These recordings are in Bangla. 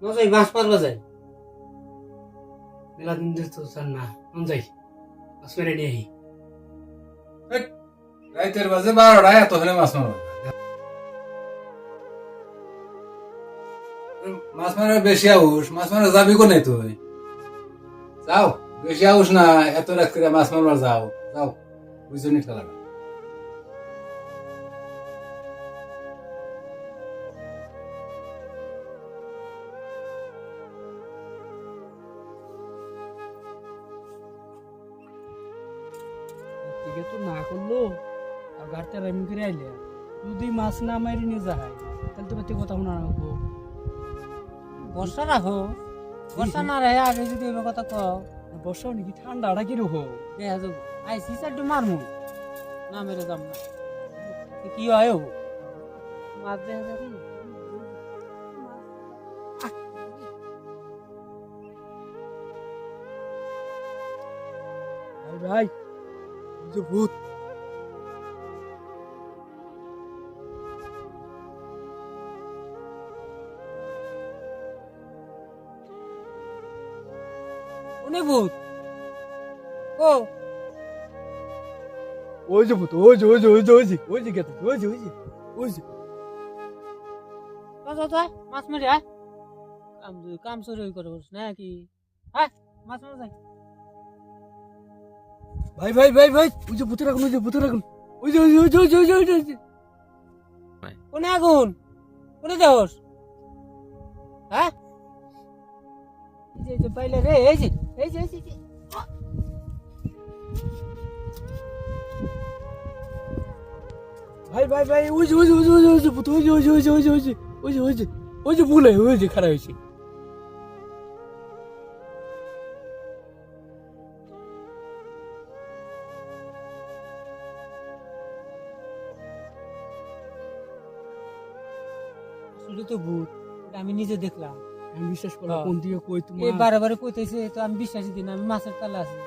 যাই মাছ মারবা যাই মেলা দিন ধরে তো চান না যাই মাছ মেরে নিয়ে আহি রাইতের বাজে 12টা এত হলে মাছ মারো মাছ মারার বেশি আউস মাছ মারা যাবি কোনে তুই যাও বেশি আউস না এত রাত করে মাছ মারবার যাও যাও বুঝলি খেলাটা ঠিক তো না করলো আর গাড়িটা রাইমিং করে আইলে যদি মাছ না মারি নিয়ে যায় তাহলে তো বাচ্চা কথা শোনা রাখবো বর্ষা রাখো বর্ষা না রে আগে যদি এবার কথা কও বর্ষা নাকি ঠান্ডাটা কিরকম দেখা যাবো আইসি চারটু মারমু না মেরে যাম না কি হয় হবো মাছ দেখা যাবি ভাই যে ভূত কোনে ভূত ও ওই যে ভূত ওই যে ওই যে ওই যে ওই যে ওই যে গেছে ওই যে ওই যে ওই যে যা মাছ মেরে আয় কাম চুরি করে বলছ নাকি আয় মাছ মেরে যাই ভাই ভাই ভাই ভাই ওই যে ভূতের আগুন ওই যে ভূতের আগুন ওই যে ওই যে ওই যে ওই যে ওই যে ওই যে কোনে আগুন কোনে দেওস হ্যাঁ এই যে পাইলে রে এই যে এই যে এই যে ভাই ভাই ভাই ওই যে ওই যে ওই যে ওই যে ওই যে ভূত ওই যে ওই যে ওই যে ওই যে ওই যে ওই যে ওই যে ওই যে ভুলে ওই যে খারাপ হয়েছে আসলে তো ভূত এটা আমি নিজে দেখলাম আমি বিশ্বাস করলাম কোন দিকে কই তোমার এই বারে বারে কইতেছে তো আমি বিশ্বাসই দিই না আমি মাছের তালে আছি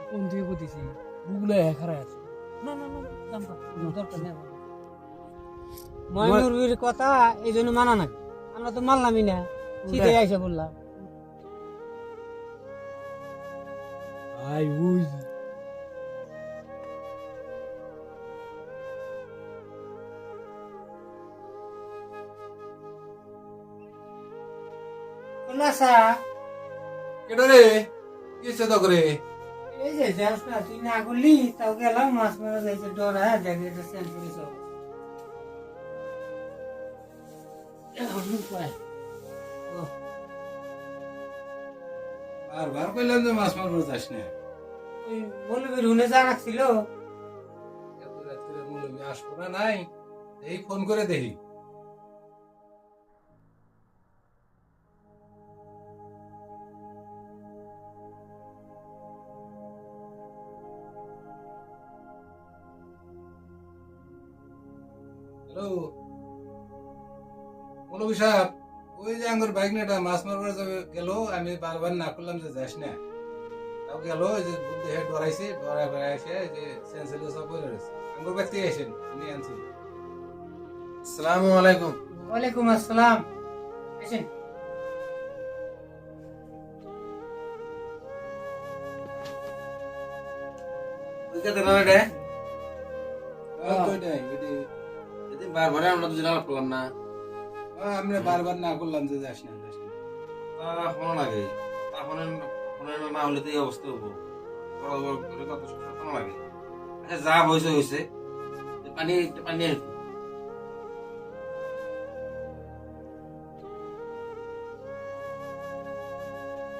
কোন দিকে কইতেছি বুগুলো খারাপ আছে না না না দাম কর দরকার নেই আমার ময়ূরবীর কথা এই জন্য মানা না আমরা তো মানলামই না শীতে আইসা বললাম ভাই ওই যে নাসা কেটে রে কিসে তো করে এই যে যাস না তুই না করলি তাও গেলাম মাছ মারা যাইছে ডর হ্যাঁ দেখে এটা সেন্ড করিস বারবার কইলাম যে মাছ মারবার যাস না ওই মৌলবীর হুনে যা রাখছিল এত রাত করে মৌলবি আসবো না নাই এই ফোন করে দেখি হ্যালো মৌলবি সাহেব ওই যে আঙ্গুর বাইক নিয়ে মাছ মারবার যাবে গেল আমি বারবার না করলাম যে যাস না তাও গেল ওই যে বুদ্ধি হেড ডরাইছে ডরাই বেড়াই এসে যে সেন্সেলে সব বলে রয়েছে আঙ্গুর বাইক থেকে এসেন নিয়ে আনছি আসসালামু আলাইকুম ওয়ালাইকুম আসসালাম এসেন বুঝতে না রে ওইটাই ওইটাই এদিন বারবার আমরা দুজন আলাপ করলাম না আমরা বারবার না করলাম যে যাস না যাস না ফোন লাগে তখন ফোনের না হলে তো এই অবস্থা হবো বড় বড় করে কত ফোন লাগে আচ্ছা যা হয়েছে হয়েছে পানি পানি নিয়ে আসবো।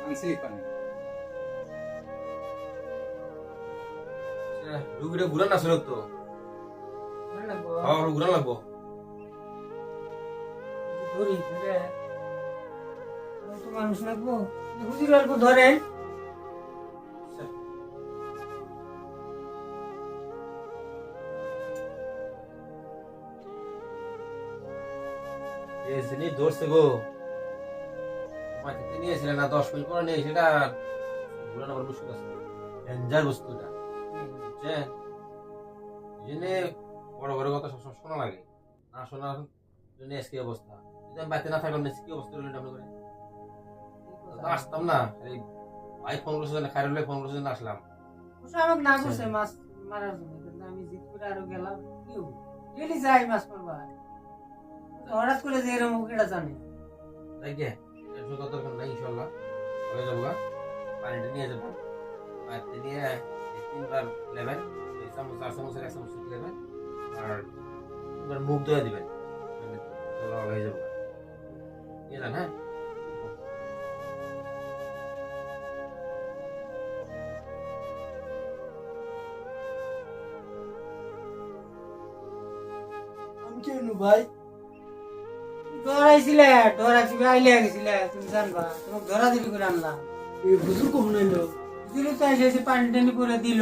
আনছি পানি রুগীটা ঘুরান না শুরু তো ঘুরান লাগবো ধরি ধরে তো মানুষ লাগবো হুজুর অল্প ধরেন ধরছে গো মাটিতে নিয়েছিলেন না 10 মিনিট পরে নিয়ে সেটা ঘুরানো আবার মুশকিল আছে ডেঞ্জার বস্তুটা বুঝছেন এই জন্য বড় বড় কথা সবসময় শোনা লাগে না শোনার জন্য আজকে অবস্থা যদি আমি বাড়িতে না থাকলাম কি অবস্থা রইল আপনি করে আসতাম না, এই ভাই ফোন করছে না, খাইরুল ভাই ফোন করছে না, আসলাম। অবশ্য আমাকে না করছে মাছ মারার জন্য, কিন্তু আমি জিদ করে আরো গেলাম। কি হবো, ডেলি যাই মাছ মারবা, হঠাৎ করে যে এরকম কেটা জানে। তাই কে টেনশন করার দরকার নাই, ইনশাল্লাহ হয়ে যাবো গা। পানিটা নিয়ে যাবো, বাড়িতে নিয়ে এই 3 বার নেবেন, এই চামচ 4 চামচের 1 চামচ নেবেন, আর 3 বার মুখ ধুয়ে দিবেন, হয়ে যাবো গা। নিয়ে যান, হ্যাঁ। আমি কেন ভাই? ডরাইছিলে, ডরাইছি আইলে গেছিলে, তুমি জানবা, তোমাকে ধরা ধরি করে আনলাম। এই হুজুর কখন এলো? দিলে তো এসে পানি টানি করে দিল,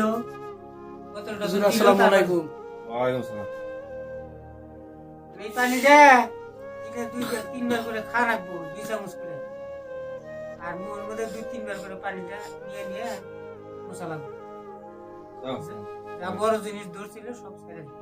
বোতলটা হুজুর দিল, আসসালামু আলাইকুম। ওয়ালাইকুম আসসালাম। এই পানিটা দিনে 2-3 বার করে খা রাখবো, 2 চামচ করে, আর মুখের মধ্যে 2-3 বার করে পানিটা নিয়ে নিয়ে মশা লাগবে। যাও। যা বড় জিনিস ধরছিল সব ছেড়ে দিবে।